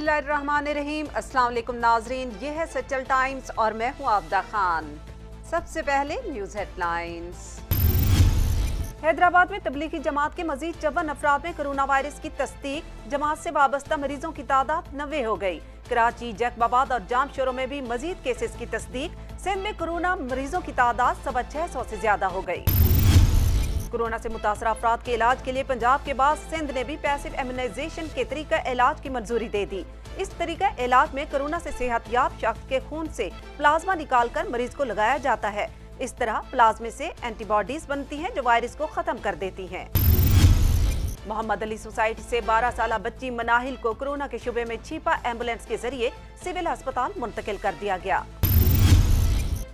बिस्मिल्लाहिर्रहमानिर्रहीम। अस्सलाम वालेकुम नाजरीन, ये है सचल टाइम्स और मैं हूँ आबदा खान। सबसे पहले न्यूज हेडलाइंस। हैदराबाद में तबलीगी जमात के मजीद 54 अफराद में कोरोना वायरस की तस्दीक। जमात से वाबस्ता मरीजों की तादाद 90 हो गई। कराची, जैकबाबाद और जामशोरों में भी मजीद केसेस की तस्दीक। सिंध में कोरोना मरीजों की तादाद 650 से ज्यादा हो गई। कोरोना से मुतासर अफराद के इलाज के लिए पंजाब के बाद सिंध ने भी पैसिव इम्यूनाइजेशन के तरीका इलाज की मंजूरी दे दी। इस तरीका इलाज में कोरोना से सेहतयाब शख्स के खून से प्लाज्मा निकालकर मरीज को लगाया जाता है। इस तरह प्लाज्मे से एंटीबॉडीज बनती हैं जो वायरस को खत्म कर देती हैं। मोहम्मद अली सोसाइटी से 12 साल बच्ची मनाहिल को कोरोना के शुबे में छिपा एम्बुलेंस के जरिए सिविल अस्पताल मुंतकिल कर दिया गया।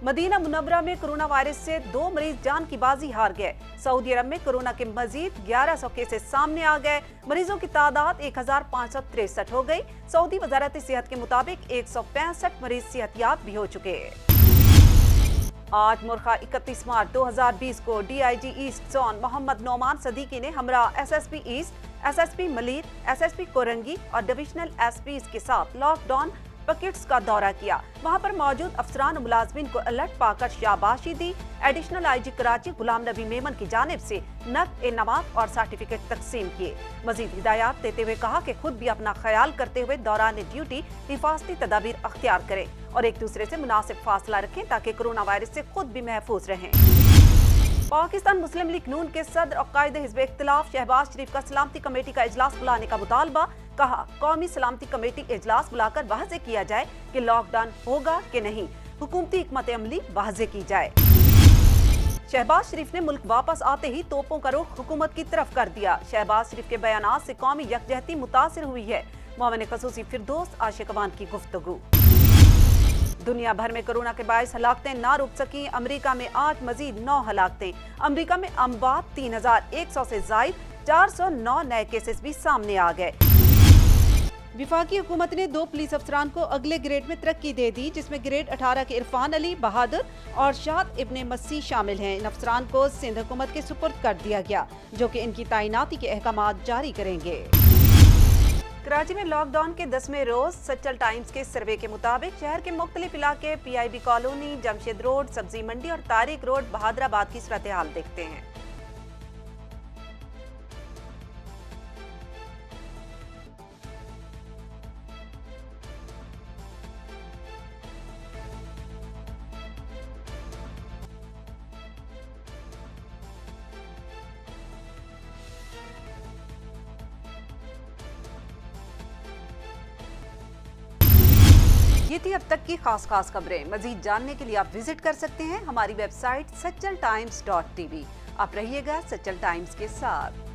मदीना मुनव्वरा में कोरोना वायरस से 2 मरीज जान की बाजी हार गए। सऊदी अरब में कोरोना के मजीद 1100 केसेस सामने आ गए। मरीजों की तादाद 1563 हो गई। सऊदी वजारत सेहत के मुताबिक 165 मरीज सेहतयाब भी हो चुके। आज मुर्खा 31 मार्च 2020 को DIG east zone Mohammad Nauman Siddiqui ने हमरा SSP east, SSP Malir, SSP Korangi और डिविजनल SPs के साथ लॉकडाउन पैकेट्स का दौरा किया। वहां पर मौजूद अफसरान और मुलाजमीन को अलर्ट पाकर शाबाशी दी। एडिशनल IG कराची गुलाम नबी मेमन की जानिब से नकद इनामात और सर्टिफिकेट तकसीम किए। मजीद हिदायत देते हुए कहा कि खुद भी अपना ख्याल करते हुए दौरान ड्यूटी हिफाजती तदाबीर अख्तियार करें और एक दूसरे से मुनासिब फासला रखें ताकि कोरोना वायरस से खुद भी महफूज रहें। पाकिस्तान मुस्लिम लीग नून के सदर और कायद हिज़्ब इख्तिलाफ शहबाज शरीफ का सलामती कमेटी का इजलास बुलाने का मुतालबा। कहा, कौमी सलामती कमेटी इजलास बुलाकर वाज़े किया जाए कि लॉकडाउन होगा कि नहीं। हुकूमती हिकमत अमली वाज़े की जाए। शहबाज शरीफ ने मुल्क वापस आते ही तोपों का रुख हुकूमत की तरफ कर दिया। शहबाज शरीफ के बयानात से कौमी यकजहती मुतासिर हुई है। मोमिन खसूसी फिरदौस आशिकवान की गुफ्तगू। दुनिया भर में कोरोना के बायस हलाकतें ना रुक सकी। अमेरिका में आज मजीद 9 हलाकतें। अमेरिका में अमवात 3100 से जायद, 409 नए केसेस भी सामने आ गए। विफाकी हुकूमत ने 2 पुलिस अफसरान को अगले ग्रेड में तरक्की दे दी, जिसमें ग्रेड 18 के इरफान अली बहादुर और शाद इब्ने मसीह शामिल हैं। इन अफसरान को सिंध हुकूमत के सुपुर्द कर दिया गया, जो कि इनकी तैनाती के अहकामात जारी करेंगे। कराची में लॉकडाउन के 10वें रोज सचल टाइम्स के सर्वे के मुताबिक शहर के मुख्तलिफ इलाके PIB कॉलोनी, जमशेद रोड, सब्जी मंडी और तारिक रोड, बहादुराबाद की सूरत हाल देखते हैं। ये थी अब तक की खास खबरें। मजीद जानने के लिए आप विजिट कर सकते हैं हमारी वेबसाइट सचल times.tv। आप रहिएगा सचल टाइम्स के साथ।